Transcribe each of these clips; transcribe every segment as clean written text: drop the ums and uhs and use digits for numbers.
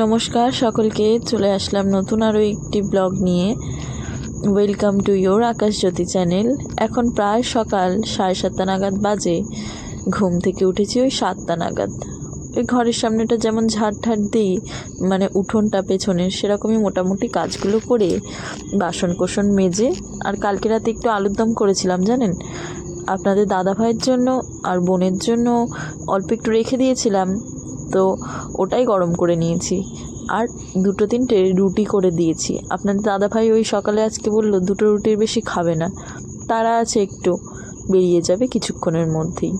নমস্কার সকলকে, চলে আসলাম নতুন আরও একটি ব্লগ নিয়ে। Welcome to your Akashjyoti channel. এখন প্রায় সকাল 7:30 নাগাদ বাজে। ঘুম থেকে উঠেছি ওই 7টা নাগাদ। ওই ঘরের সামনেটা যেমন ঝাড় দিই, মানে উঠোনটা পেছনের, সেরকমই মোটামুটি কাজগুলো করে বাসন কোসন মেজে, আর কালকে রাতে একটু আলুর দম করেছিলাম জানেন, আপনাদের দাদা ভাইয়ের জন্য আর বোনের জন্য অল্প একটু রেখে দিয়েছিলাম, তো ওটাই গরম করে নিয়েছি। আর 2-3টে রুটি করে দিয়েছি। আপনাদের দাদাভাই ওই সকালে আজকে বললো 2টো রুটির বেশি খাবে না, তারা আছে একটু, বেরিয়ে যাবে কিছুক্ষণের মধ্যেই।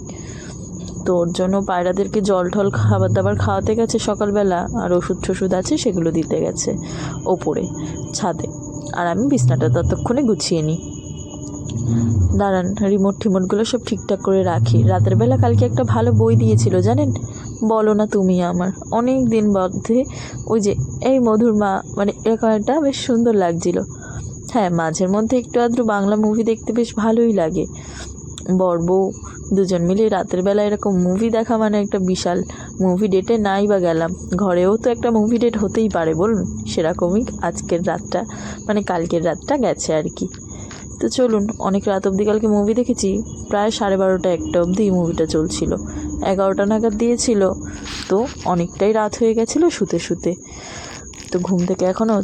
তো ওর জন্য পায়রাদেরকে জল ঠল খাবার দাবার খাওয়াতে গেছে সকালবেলা, আর ওষুধ টষুধ আছে সেগুলো দিতে গেছে ওপরে ছাদে। আর আমি বিছনাটা ততক্ষণে গুছিয়ে নিই। দাঁড়ান, রিমোটগুলো সব ঠিকঠাক করে রাখি। রাতের বেলা কালকে একটা ভালো বই দিয়েছিল জানেন, বলো না তুমি আমার, অনেক দিন মধ্যে। ওই যে এই মধুর মা, মানে এরকম একটা বেশ সুন্দর লাগছিল। হ্যাঁ, মাঝের মধ্যে একটু আধটু বাংলা মুভি দেখতে বেশ ভালোই লাগে। বর বউ দুজন মিলে রাতের বেলা এরকম মুভি দেখা মানে একটা বিশাল মুভি ডেটে নাই বা গেলাম, ঘরেও তো একটা মুভি ডেট হতেই পারে বলুন। সেরকমই আজকের রাতটা, মানে কালকের রাতটা গেছে আর কি। তো চলুন, অনেক রাত অবধি কালকে মুভি দেখেছি, প্রায় 12:30-1টা অবধি মুভিটা চলছিল। 11টা নাগাদ দিয়েছিল, তো অনেকটাই রাত হয়ে গেছিলো শুতে শুতে। তো ঘুম থেকে এখনও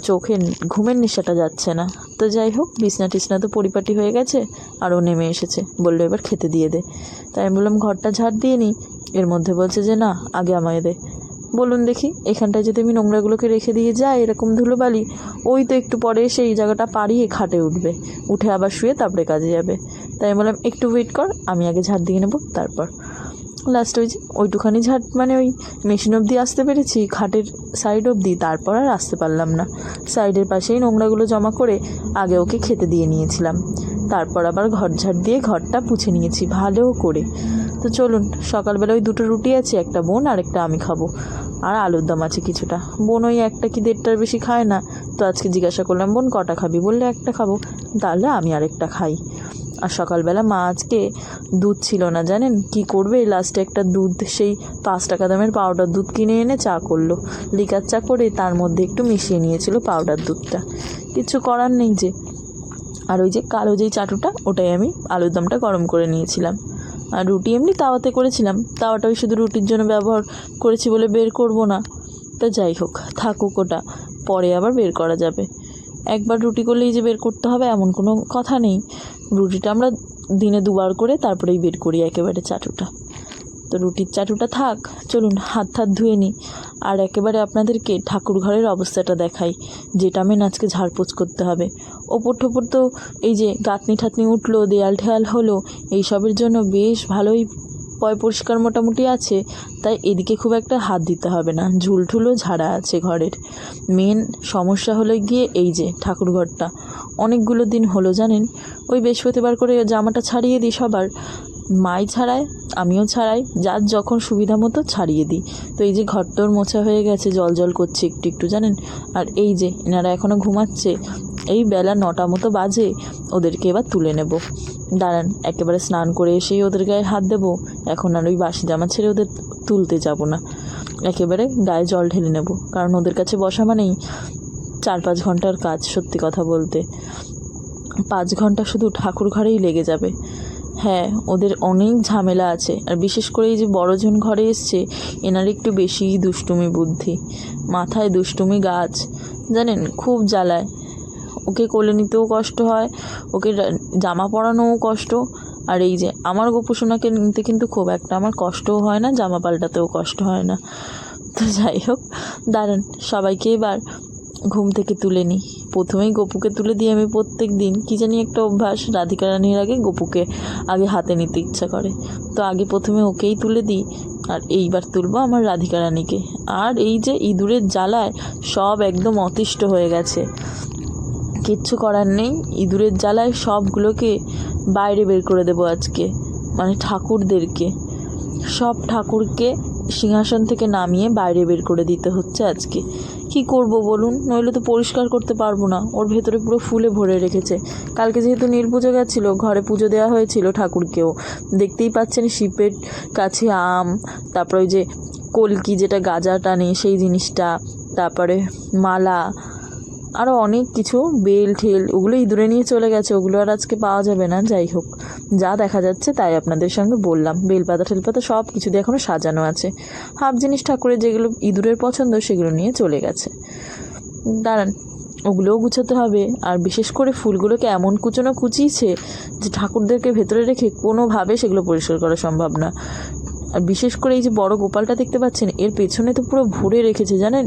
ঘুমের নেশাটা যাচ্ছে না। তো যাই হোক, বিছনা টিছনা তো পরিপাটি হয়ে গেছে, আরও নেমে এসেছে, বললো এবার খেতে দিয়ে দে। তাই আমি বললাম ঘরটা ঝাড় দিয়ে নিই। এর মধ্যে বলছে যে না, আগে আমায় দে। বলুন দেখি, এখানটায় যদি আমি নোংরাগুলোকে রেখে দিয়ে যাই এরকম ধুলোবালি, ওই তো একটু পরে এসে এই জায়গাটা পাড়িয়ে খাটে উঠবে, উঠে আবার শুয়ে তারপরে কাজে যাবে। তাই আমি বললাম একটু ওয়েট কর, আমি আগে ঝাড় দিয়ে নেবো তারপর। লাস্ট ওইটুখানি ঝাড়, মানে ওই মেশিন অবধি আসতে পেরেছি, খাটের সাইড অবধি, তারপর আর আসতে পারলাম না। সাইডের পাশেই নোংরাগুলো জমা করে আগে ওকে খেতে দিয়ে নিয়েছিলাম, তারপর আবার ঘর ঝাড় দিয়ে ঘরটা পুছে নিয়েছি ভালো করে। তো চলুন, সকালবেলা ওই 2টো রুটি আছে, একটা বোন আর একটা আমি খাবো, আর আলুর দম আছে কিছুটা। বোন ওই 1টা কি 1.5টার বেশি খায় না, তো আজকে জিজ্ঞাসা করলাম বোন কটা খাবি, বললে 1টা খাবো, তাহলে আমি আরেকটা খাই। আর সকালবেলা মা আজকে দুধ ছিল না জানেন, কি করবে, লাস্টে একটা দুধ, সেই 5 টাকা দামের পাউডার দুধ কিনে এনে চা করলো, লিকার চা করে তার মধ্যে একটু মিশিয়ে নিয়েছিল পাউডার দুধটা, কিছু করার নেই যে। আর ওই যে কালো যেই চাটুটা, ওটাই আমি আলুর দমটা গরম করে নিয়েছিলাম। আর রুটি এমনি তাওয়াতে করেছিলাম, তাওয়াটা ওই শুধু রুটির জন্য ব্যবহার করেছি বলে বের করব না। তো যাই হোক, থাকুক, ওটা পরে আবার বের করা যাবে। একবার রুটি করলেই যে বের করতে হবে এমন কোনো কথা নেই, রুটিটা আমরা দিনে 2বার করে তারপরেই বের করি একেবারে চাটুটা। তো রুটির চাটুটা থাক, চলুন হাত ধুয়ে নিই। আর একেবারে আপনাদেরকে ঠাকুর ঘরের অবস্থাটা দেখাই, যেটা আমি আজকে ঝাড়পোছ করতে হবে। ওপর ঠোপর তো এই যে গাঁথনি ঠাতনি উঠলো, দেয়াল ঠেয়াল হলো, এইসবের জন্য বেশ ভালোই পরিষ্কার মোটামুটি আছে, তাই এদিকে খুব একটা হাত দিতে হবে না, ঝুলঠুলও ঝাড়া আছে ঘরের। মেন সমস্যা হলো গিয়ে এই যে ঠাকুর ঘরটা, অনেকগুলো দিন হলো জানেন, ওই বৃহস্পতিবার করে জামাটা ছাড়িয়ে দিই সবার, মাই ছাড়ায়, আমিও ছাড়াই, যার যখন সুবিধা মতো ছাড়িয়ে দিই। তো এই যে ঘরটোর মোছা হয়ে গেছে, জল করছে একটু একটু জানেন। আর এই যে এনারা এখনও ঘুমাচ্ছে, এই বেলা 9টা মতো বাজে, ওদেরকে এবার তুলে নেব। দাঁড়ান, একেবারে স্নান করে এসেই ওদের গায়ে হাত দেবো, এখন আর ওই বাসি জামা ছেড়ে ওদের তুলতে যাব না, একেবারে গায়ে জল ঢেলে নেব, কারণ ওদের কাছে বসা মানেই 4-5 ঘন্টার কাজ। সত্যি কথা বলতে 5 ঘন্টা শুধু ঠাকুর ঘরেই লেগে যাবে। হ্যাঁ, ওদের অনেক ঝামেলা আছে, আর বিশেষ করে এই যে বড়জন ঘরে এসছে, এনার একটু বেশি দুষ্টুমি বুদ্ধি, মাথায় দুষ্টুমি গাছ জানেন, খুব জ্বালায়। ওকে কোলে নিতেও কষ্ট হয়, ওকে জামা পরানোও কষ্ট। আর এই যে আমার গোপুসোনাকে নিতে কিন্তু খুব একটা আমার কষ্টও হয় না, জামা পাল্টাতেও কষ্ট হয় না। তো যাই হোক, দাঁড়ান, সবাইকে এবার ঘুম থেকে তুলে নিই। প্রথমেই গপুকে তুলে দিই আমি প্রত্যেক দিন, কী জানি একটা অভ্যাস, রাধিকা রানীর আগে গপুকে আগে হাতে নিতে ইচ্ছা করে, তো আগে প্রথমে ওকেই তুলে দিই, আর এইবার তুলবো আমার রাধিকা রানীকে। আর এই যে ইঁদুরের জ্বালায় সব একদম অতিষ্ঠ হয়ে গেছে, কিচ্ছু করার নেই, ইঁদুরের জ্বালায় সবগুলোকে বাইরে বের করে দেবো আজকে, মানে ঠাকুরদেরকে, সব ঠাকুরকে সিংহাসন থেকে নামিয়ে বাইরে বের করে দিতে হচ্ছে আজকে। কি করব বলুন, নইলে তো পরিষ্কার করতে পারবো না, ওর ভেতরে পুরো ফুলে ভরে রেখেছে। কালকে যেহেতু নীলপুজো গেছিলো, ঘরে পুজো দেওয়া হয়েছিল ঠাকুরকেও, দেখতেই পাচ্ছেন শিবের কাছে আম, তারপর ওই যে কলকি যেটা গাজা টানে সেই জিনিসটা, তারপরে মালা, আরও অনেক কিছু, বেল ঠেল, ওগুলো ইঁদুরে নিয়ে চলে গেছে, ওগুলো আর আজকে পাওয়া যাবে না। যাই হোক, যা দেখা যাচ্ছে তাই আপনাদের সঙ্গে বললাম। বেলপাতা ঠেলপাতা সব কিছু দিয়ে এখনও সাজানো আছে। হাফ জিনিস ঠাকুরের যেগুলো ইঁদুরের পছন্দ সেগুলো নিয়ে চলে গেছে। দাঁড়ান, ওগুলোও গুছাতে হবে। আর বিশেষ করে ফুলগুলোকে এমন কুচিয়েছে যে ঠাকুরদেরকে ভেতরে রেখে কোনোভাবে সেগুলো পরিষ্কার করা সম্ভব না। আর বিশেষ করে এই যে বড় গোপালটা দেখতে পাচ্ছেন, এর পেছনে তো পুরো ভরে রেখেছে জানেন।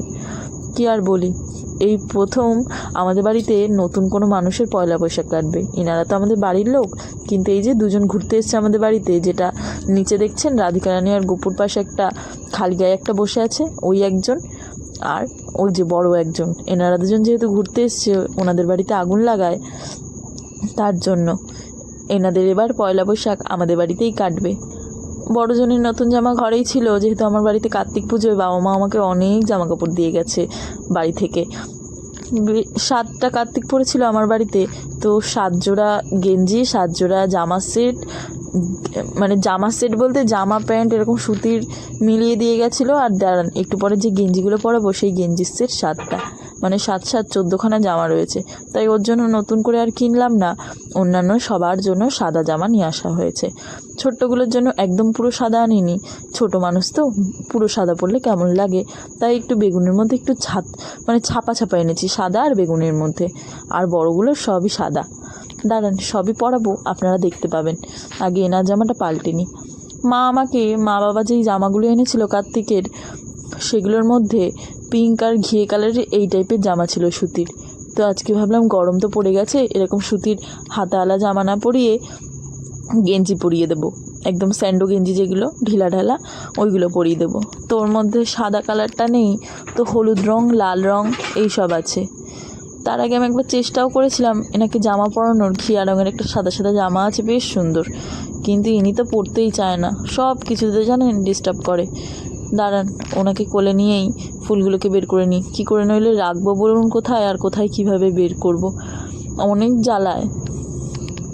কি আর বলি, এই প্রথম আমাদের বাড়িতে নতুন কোনো মানুষের পয়লা বৈশাখ কাটবে। এনারা তো আমাদের বাড়ির লোক, কিন্তু এই যে দুজন ঘুরতে এসছে আমাদের বাড়িতে, যেটা নিচে দেখছেন রাধিকা রানী আর গোপুর পাশে একটা খালি গায়ে একটা বসে আছে, ওই একজন, আর ওই যে বড় একজন, এনারা দুজন যেহেতু ঘুরতে এসছে ওনাদের বাড়িতে আগুন লাগায়, তার জন্য এনাদের এবার পয়লা বৈশাখ আমাদের বাড়িতেই কাটবে। বড়জনের নতুন জামা ঘরেই ছিল, যেহেতু আমার বাড়িতে কার্তিক পুজোয় বাবা মা আমাকে অনেক জামা কাপড় দিয়ে গেছে বাড়ি থেকে। 7টা কার্তিক পড়েছিল আমার বাড়িতে, তো 7 জোড়া গেঞ্জি, 7 জোড়া জামা সেট, মানে জামা সেট বলতে জামা প্যান্ট এরকম সুতির মিলিয়ে দিয়ে গেছিলো। আর দাঁড়ান, একটু পরে যে গেঞ্জিগুলো পরাবো সেই গেঞ্জির সেট 7টা, মানে 7 7 14খানা জামা রয়েছে। তাই ওর জন্য নতুন করে আর কিনলাম না, অন্যান্য সবার জন্য সাদা জামা নিয়ে আসা হয়েছে। ছোট্টগুলোর জন্য একদম পুরো সাদা আনিনি, ছোটো মানুষ তো পুরো সাদা পরলে কেমন লাগে, তাই একটু বেগুনের মধ্যে একটু ছাপা ছাপা এনেছি, সাদা আর বেগুনের মধ্যে। আর বড়গুলো সবই সাদা। দাঁড়ান, সবই পরাবো, আপনারা দেখতে পাবেন। আগে এনার জামাটা পাল্টে নিই। মা বাবা যেই জামাগুলো এনেছিল কার্তিকের, সেগুলোর মধ্যে পিঙ্ক আর ঘিয়ে কালারের এই টাইপের জামা ছিল সুতির। তো আজকে ভাবলাম গরম তো পড়ে গেছে, এরকম সুতির হাতাওয়ালা জামা না পরিয়ে গেঞ্জি পরিয়ে দেবো, একদম স্যান্ডো গেঞ্জি যেগুলো ঢিলা ঢালা, ওইগুলো পরিয়ে দেবো। তো ওর মধ্যে সাদা কালারটা নেই, তো হলুদ রং, লাল রং এইসব আছে। তার আগে আমি একবার চেষ্টাও করেছিলাম এনাকে জামা পরানোর, ঘিয়া রঙের একটা সাদা সাদা জামা আছে বেশ সুন্দর, কিন্তু ইনি তো পরতেই চায় না, সব কিছুতে জানেন ডিস্টার্ব করে। দাঁড়ান, ওনাকে কোলে নিয়েই ফুলগুলোকে বের করে নিই। কী করে নইলে রাখবো বলুন কোথায়, আর কোথায় কিভাবে বের করব, অনেক জ্বালায়।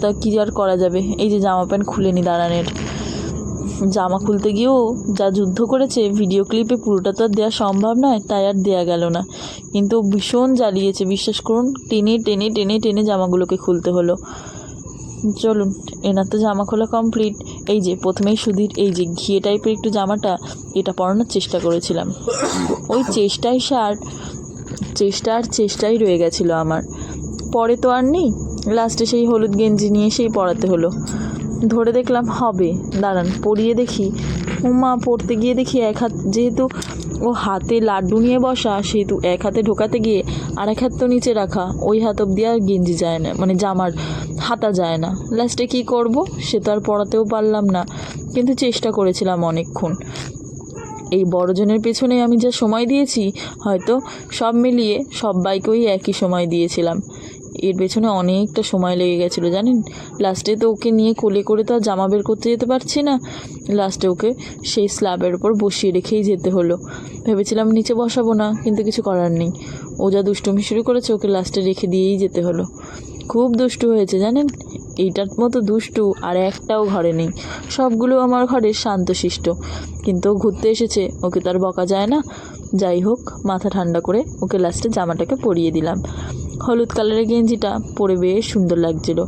তা কী আর করা যাবে, এই যে জামা প্যান্ট খুলে নি। দাঁড়ানের জামা খুলতে গিয়েও যা যুদ্ধ করেছে, ভিডিও ক্লিপে পুরোটা তো আর দেওয়া সম্ভব নয়, তাই আর দেওয়া গেল না। কিন্তু ভীষণ জ্বালিয়েছে, বিশ্বাস করুন, টেনে টেনে টেনে টেনে জামাগুলোকে খুলতে হলো। চলুন, এনার তো জামা খোলা কমপ্লিট। এই যে প্রথমেই সুধীর এই যে ঘিয়ে টাইপের একটু জামাটা, এটা পরানোর চেষ্টা করেছিলাম। ওই চেষ্টাই রয়ে গেছিলো আমার। পরে তো আর নেই, লাস্টে সেই হলুদ গেঞ্জি নিয়ে সেই পরাতে হলো। ধরে দেখলাম হবে, দাঁড়ান পরিয়ে দেখি। মা পড়তে গিয়ে দেখি এক হাত, যেহেতু ও হাতে লাড্ডু নিয়ে বসা, সেহেতু এক হাতে ঢোকাতে গিয়ে আর এক হাত তো নিচে রাখা, ওই হাত অব্দি আর গেঞ্জি যায় না, মানে জামার হাতা যায় না। লাস্টে কী করব, সে তো আর পড়াতেও পারলাম না, কিন্তু চেষ্টা করেছিলাম অনেকক্ষণ। এই বড়জনের পেছনে আমি যা সময় দিয়েছি, হয়তো সব মিলিয়ে সবাইকেই একই সময় দিয়েছিলাম। এর পেছনে অনেকটা সময় লেগে গেছিলো জানেন। লাস্টে তো ওকে নিয়ে কোলে করে তো আর জামা বের করতে যেতে পারছি না, লাস্টে ওকে সেই স্ল্যাবের ওপর বসিয়ে রেখেই যেতে হলো। ভেবেছিলাম নিচে বসাবো না, কিন্তু কিছু করার নেই, ও যা দুষ্টুমি শুরু করেছে, ওকে লাস্টে রেখে দিয়েই যেতে হলো। খুব দুষ্টু হয়েছে জানেন, এইটার মতো দুষ্টু আর একটাও ঘরে নেই। সবগুলো আমার ঘরে শান্তশিষ্ট, কিন্তু ও ঘুরতে এসেছে, ওকে তার বকা যায় না। যাই হোক, মাথা ঠান্ডা করে ওকে লাস্টে জামাটাকে পরিয়ে দিলাম। হলুদ কালারের গেঞ্জিটা পরে বেশ সুন্দর লাগছিল।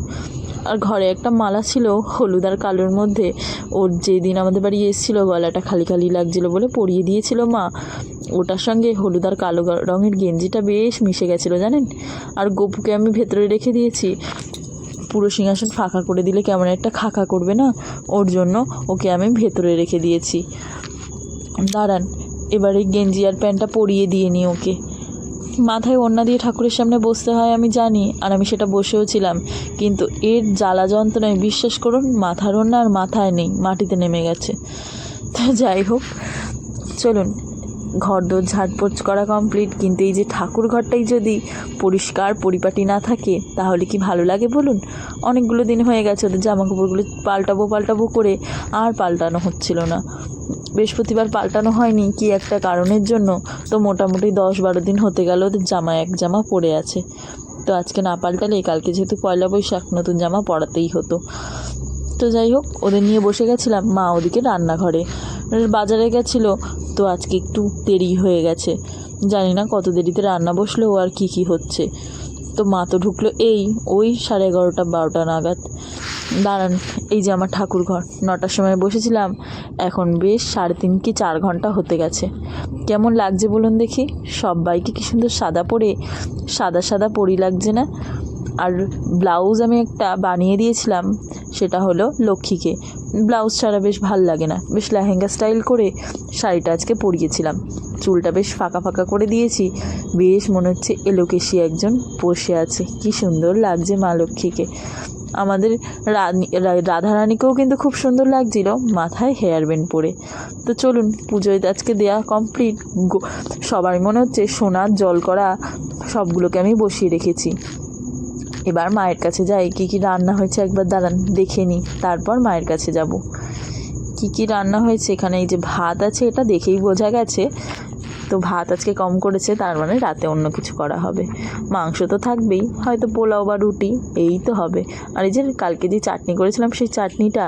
আর ঘরে একটা মালা ছিল হলুদ আর কালোর মধ্যে, ওর যেদিন আমাদের বাড়ি এসেছিলো গলাটা খালি খালি লাগছিলো বলে পরিয়ে দিয়েছিল মা। ওটার সঙ্গে হলুদ আর কালো রঙের গেঞ্জিটা বেশ মিশে গেছিলো জানেন। আর গপুকে আমি ভেতরে রেখে দিয়েছি, পুরো সিংহাসন ফাঁকা করে দিলে কেমন একটা খাকা করবে না, ওর জন্য ওকে আমি ভেতরে রেখে দিয়েছি। দাঁড়ান, এবারে গেঞ্জি আর প্যান্টটা পরিয়ে দিয়ে নিই ওকে। মাথায় ওড়না দিয়ে ঠাকুরের সামনে বসতে হয় আমি জানি, আর আমি সেটা বসেও ছিলাম, কিন্তু এর জ্বালা যন্ত্রণায় বিশ্বাস করুন মাথার ওড়না আর মাথায় নেই, মাটিতে নেমে গেছে। তা যাই হোক, চলুন, ঘরদোর ঝাড়পোছ করা কমপ্লিট, কিন্তু এই যে ঠাকুর ঘরটাই যদি পরিষ্কার পরিপাটি না থাকে তাহলে কি ভালো লাগে বলুন। অনেকগুলো দিন হয়ে গেছে ওদের জামা কাপড়গুলো পাল্টাবো করে আর পাল্টানো হচ্ছিল না। বৃহস্পতিবার পাল্টানো হয়নি কি একটা কারণের জন্য, তো মোটামুটি 10-12 দিন হতে গেল ওদের এক জামা পরে আছে। তো আজকে না পাল্টালে কালকে যেহেতু পয়লা বৈশাখ, নতুন জামা পরাতেই হতো। তো যাই হোক, ওদের নিয়ে বসে গেছিলাম, মা ওদিকে রান্নাঘরে, বাজারে গেছিলো, তো আজকে একটু দেরি হয়ে গেছে। জানি না কত দেরিতে রান্না বসলো আর কি হচ্ছে। তো মা তো ঢুকলো ওই 11:30 12টা নাগাদ। দাঁড়ান, এই যে আমার ঠাকুর ঘর, 9টার সময় বসেছিলাম, এখন বেশ 3.5 কি 4 ঘন্টা হতে গেছে। কেমন লাগছে বলুন দেখি? সবাইকে কি সুন্দর সাদা পরে, সাদা সাদা পরি লাগছে না? আর ব্লাউজ আমি একটা বানিয়ে দিয়েছিলাম, সেটা হলো লক্ষ্মীকে। ব্লাউজ ছাড়া বেশ ভাল লাগে না, বেশ লেহেঙ্গা স্টাইল করে শাড়িটা আজকে পরিয়েছিলাম। চুলটা বেশ ফাঁকা ফাঁকা করে দিয়েছি, বেশ মনে হচ্ছে এলোকেশি একজন বসে আছে। কি সুন্দর লাগছে মা লক্ষ্মীকে। আমাদের রাধারানীকেও কিন্তু খুব সুন্দর লাগছিল মাথায় হেয়ার ব্যান্ড পরে। তো চলুন, পুজোয় আজকে দেয়া কমপ্লিট। সবাই মনে হচ্ছে সোনার জল করা সবগুলোকে আমি বসিয়ে রেখেছি। এবার মায়ের কাছে যাই, কী রান্না হয়েছে একবার দাঁড়ান দেখে নিই, তারপর মায়ের কাছে যাব। কী রান্না হয়েছে এখানে? এই যে ভাত আছে, এটা দেখেই বোঝা গেছে। তো ভাত আজকে কম করেছে, তার মানে রাতে অন্য কিছু করা হবে। মাংস তো থাকবেই, হয়তো পোলাও বা রুটি এই তো হবে। আর এই যে কালকে যে চাটনি করেছিলাম, সেই চাটনিটা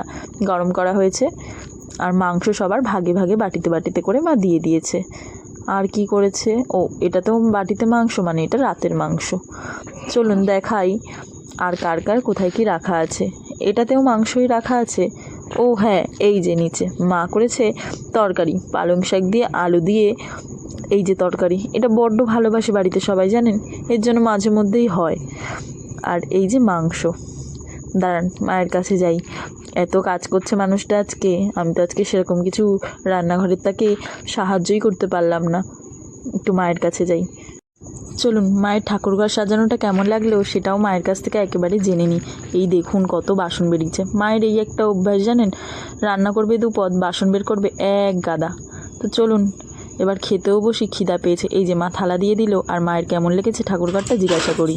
গরম করা হয়েছে। আর মাংস সবার ভাগে ভাগে বাটিতে বাটিতে করে মা দিয়ে দিয়েছে। আর কি করেছে, এটাতেও বাটিতে মাংস, মানে এটা রাতের মাংস। চলুন দেখাই আর কার কার কোথায় কি রাখা আছে। এটাতেও মাংসই রাখা আছে। হ্যাঁ, এই যে নিচে মা করেছে তরকারি, পালং শাক দিয়ে আলু দিয়ে। এই যে তরকারি, এটা বড্ড ভালোবাসে বাড়িতে সবাই, জানেন, এর জন্য মাঝে মধ্যেই হয়। আর এই যে মাংস। দাঁড়ান মায়ের কাছে যাই। এত কাজ করছে মানুষটা আজকে, আমি তো আজকে সেরকম কিছু রান্নাঘরের তাকে সাহায্যই করতে পারলাম না। একটু মায়ের কাছে যাই। চলুন, মায়ের ঠাকুরঘর সাজানোটা কেমন লাগলো সেটাও মায়ের কাছ থেকে একেবারে জেনে নিই। এই দেখুন কত বাসন বেরিয়েছে। মায়ের এই একটা অভ্যাস জানেন, রান্না করবে 2 পদ, বাসন বের করবে 1 গাদা। তো চলুন এবার খেতেও বসি, খিদা পেয়েছে। এই যে মা থালা দিয়ে দিল, আর মায়ের কেমন লেগেছে ঠাকুরঘরটা জিজ্ঞাসা করি।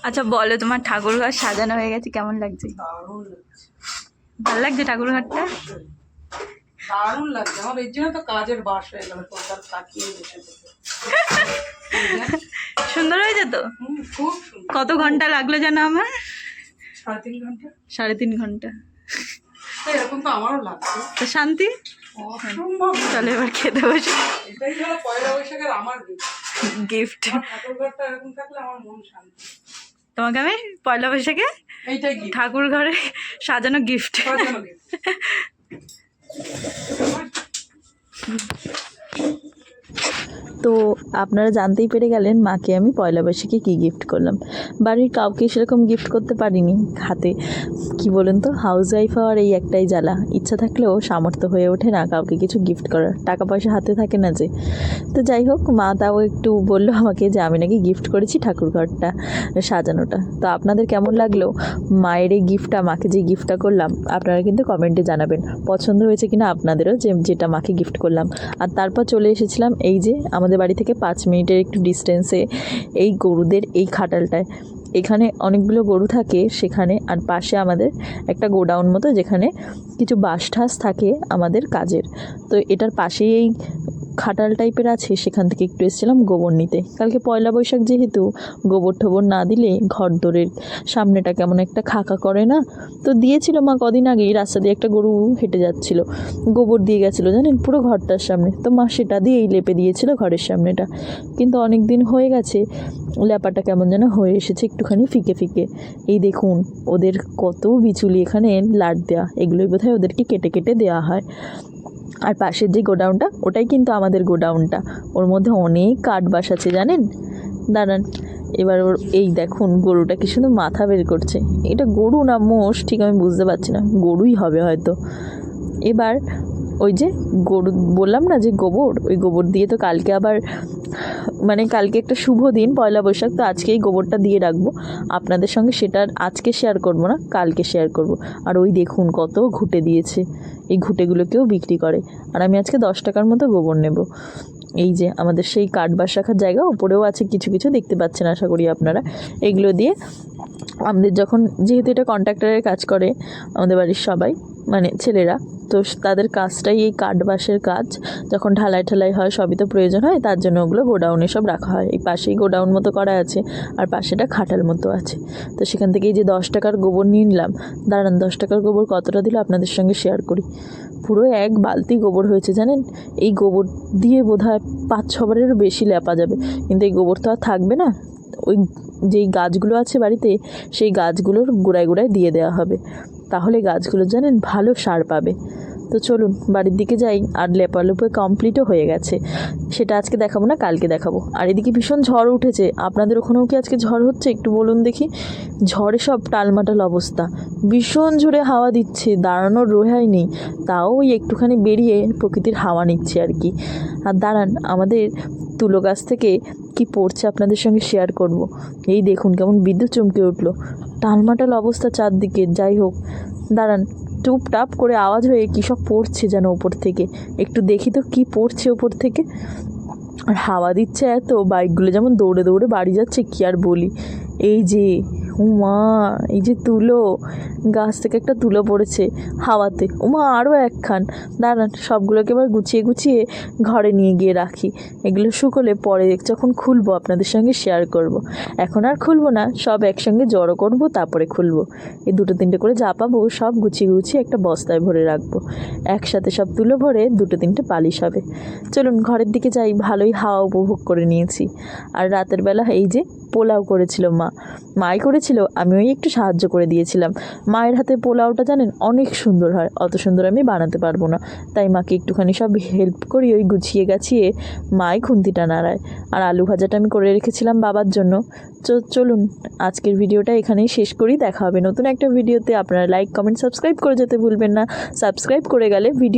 আচ্ছা বলো, তোমার ঠাকুরঘর সাজানো হয়ে গেছে, কেমন লাগছে? ভালো লাগছে ঠাকুরঘরটা? দারুণ লাগছে আমার, এর জন্য তো কাজের বাস হয়ে গেল। সুন্দর হয়েছে তো? খুব সুন্দর। কত ঘন্টা লাগলো জানো আমার? 3.5 ঘন্টা। 3.5 ঘন্টা। এরকম তো আমারও লাগছে। তো শান্তি, অসম্ভব। চলো এবার খেতে বসে। এটাই হলো পয়লা বৈশাখের আমার গিফট। ঠাকুরঘরটা এরকম থাকলে আমার মন শান্তি। তোমাকে আমি পয়লা বৈশাখে এইটাই ঠাকুর ঘরে সাজানো গিফট। তো আপনারা জানতেই পেরে গেলেন মাকে আমি পয়লা বৈশাখে কী গিফট করলাম। বাড়ির কাউকে সেরকম গিফট করতে পারিনি। হাতে কি বলুন তো, হাউস ওয়াইফ হওয়ার এই একটাই জ্বালা, ইচ্ছা থাকলেও সামর্থ্য হয়ে ওঠে না কাউকে কিছু গিফট করার, টাকা পয়সা হাতে থাকে না যে। তো যাই হোক, মা তাও একটু বললো আমাকে যে আমি নাকি গিফট করেছি ঠাকুরঘরটা সাজানোটা। তো আপনাদের কেমন লাগলো মায়ের এই গিফটটা, মাকে যে গিফটটা করলাম? আপনারা কিন্তু কমেন্টে জানাবেন পছন্দ হয়েছে কিনা আপনাদেরও, যেটা মাকে গিফট করলাম। আর তারপর চলে এসেছিলাম এই যে আমাদের বাড়ি থেকে 5 মিনিটের একটু ডিস্টেন্সে এই গরুদের এই খাটালটায়। এখানে অনেকগুলো গরু থাকে সেখানে, আর পাশে আমাদের একটা গোডাউন মতো, যেখানে কিছু বাঁশ ঠাস থাকে আমাদের কাজের। তো এটার পাশেই এই খাটাল টাইপের আছে, সেখান থেকে একটু এসেছিলাম গোবর নিতে। কালকে পয়লা বৈশাখ, যেহেতু গোবর ঠোবর না দিলে ঘর দোরের সামনেটা কেমন একটা খাকা করে না। তো দিয়েছিল মা কদিন আগেই, রাস্তা দিয়ে একটা গরু হেঁটে যাচ্ছিল, গোবর দিয়ে গেছিলো জানেন পুরো ঘরটার সামনে। তো মা সেটা দিয়েই লেপে দিয়েছিল ঘরের সামনেটা। কিন্তু অনেক দিন হয়ে গেছে, ল্যাপাটা কেমন যেন হয়ে এসেছে একটুখানি ফিকে ফিকে। এই দেখুন ওদের কত বিচুলি এখানে লাট দেওয়া, এগুলোই বোধহয় ওদেরকে কেটে কেটে দেওয়া হয়। আর পাশের যে গোডাউনটা, ওটাই কিন্তু আমাদের গোডাউনটা। ওর মধ্যে অনেক কাঠ বাস আছে জানেন। দাঁড়ান, এবার ওর এই দেখুন গরুটা কি সুন্দর মাথা বের করছে। এটা গরু না মোষ ঠিক আমি বুঝতে পারছি না, গরুই হবে হয়তো। এবার ওই যে গরু বললাম না যে গোবর, ওই গোবর দিয়ে তো কালকে আবার, মানে কালকে একটা শুভ দিন পয়লা বৈশাখ, তো আজকেই গোবরটা দিয়ে রাখবো আপনাদের সঙ্গে। সেটা আজকে শেয়ার করব না, কালকে শেয়ার করব। আর ওই দেখুন কত ঘুঁটে দিয়েছে, এই ঘুঁটেগুলোকেও বিক্রি করে। আর আমি আজকে 10 টাকার মতো গোবর নেব। এই যে আমাদের সেই কাঠ বাস রাখার জায়গা, ওপরেও আছে কিছু কিছু, দেখতে পাচ্ছেন আশা করি আপনারা। এগুলো দিয়ে আমাদের যখন, যেহেতু এটা কন্ট্রাক্টরের কাজ করে আমাদের বাড়ির সবাই, মানে ছেলেরা, তো তাদের কাজটাই এই কাঠ বাঁশের কাজ। যখন ঢালাই ঢালাই হয় সবই তো প্রয়োজন হয়, তার জন্য ওগুলো গোডাউনে সব রাখা হয়। এই পাশেই গোডাউন মতো করা আছে, আর পাশেটা খাটাল মতো আছে। তো সেখান থেকে এই যে 10 টাকার গোবর নিয়ে নিলাম। দাঁড়ান, 10 টাকার গোবর কতটা দিল আপনাদের সঙ্গে শেয়ার করি। পুরো 1 বালতি গোবর হয়েছে জানেন। এই গোবর দিয়ে বোধহয় 5-6 বারেরও বেশি লেপা যাবে, কিন্তু এই গোবর তো আর থাকবে না। ওই যেই গাছগুলো আছে বাড়িতে, সেই গাছগুলোর গোড়ায় গোড়ায় দিয়ে দেওয়া হবে, তাহলে গাছগুলো জানেন ভালো সার পাবে। তো চলুন বাড়ির দিকে যাই। আর লেপালেপে কমপ্লিটও হয়ে গেছে, সেটা আজকে দেখাবো না, কালকে দেখাবো। আর এদিকে ভীষণ ঝড় উঠেছে। আপনাদের ওখানেও কি আজকে ঝড় হচ্ছে একটু বলুন দেখি। ঝড়ে সব টালমাটাল অবস্থা, ভীষণ জোরে হাওয়া দিচ্ছে, দাঁড়ানোর রেহাই নেই। তাও ওই একটুখানি বেরিয়ে প্রকৃতির হাওয়া নিচ্ছে আর কি। আর দাঁড়ান, আমাদের তুলো গাছ থেকে কি পড়ছে আপনাদের সঙ্গে শেয়ার করব। এই দেখুন কেমন বিদ্যুৎ চমকে উঠলো, টালমাটাল অবস্থা চারদিকে। যাই হোক, দাঁড়ান, টুপটাপ করে আওয়াজ হয়ে কী সব পড়ছে যেন ওপর থেকে। একটু দেখি তো কী পড়ছে ওপর থেকে। আর হাওয়া দিচ্ছে এত, বাইকগুলো যেমন দৌড়ে দৌড়ে বাড়ি যাচ্ছে, কি আর বলি। এই যে উমা, এই যে তুলো গাছ থেকে একটা তুলো পড়েছে হাওয়াতে। উমা, আরও একখান। দাঁড়ান, সবগুলোকে এবার গুছিয়ে গুছিয়ে ঘরে নিয়ে গিয়ে রাখি। এগুলো শুকোলে পরে যখন খুলবো আপনাদের সঙ্গে শেয়ার করব। এখন আর খুলবো না, সব একসঙ্গে জড়ো করব, তারপরে খুলবো। এই 2-3টে করে যা পাবো সব গুছিয়ে গুছিয়ে একটা বস্তায় ভরে রাখবো। একসাথে সব তুলো ভরে 2-3টে পালিশ হবে। চলুন ঘরের দিকে যাই। ভালোই হাওয়া উপভোগ করে নিয়েছি। আর রাতের বেলা এই যে পোলাও করেছিল মাই করেছিল, আমি ওই একটু সাহায্য করে দিয়েছিলাম। মায়ের হাতে পোলাওটা জানেন অনেক সুন্দর হয়, অত সুন্দর আমি বানাতে পারবো না, তাই মাকে একটুখানি সব হেল্প করি। ওই গুছিয়ে গাছিয়ে মাই খুন্তিটা নাড়ায়। আর আলু ভাজাটা আমি করে রেখেছিলাম বাবার জন্য। চলুন আজকের ভিডিওটা এখানেই শেষ করি। দেখা হবে নতুন একটা ভিডিওতে। আপনারা লাইক, কমেন্ট, সাবস্ক্রাইব করে যেতে ভুলবেন না। সাবস্ক্রাইব করে গেলে ভিডিও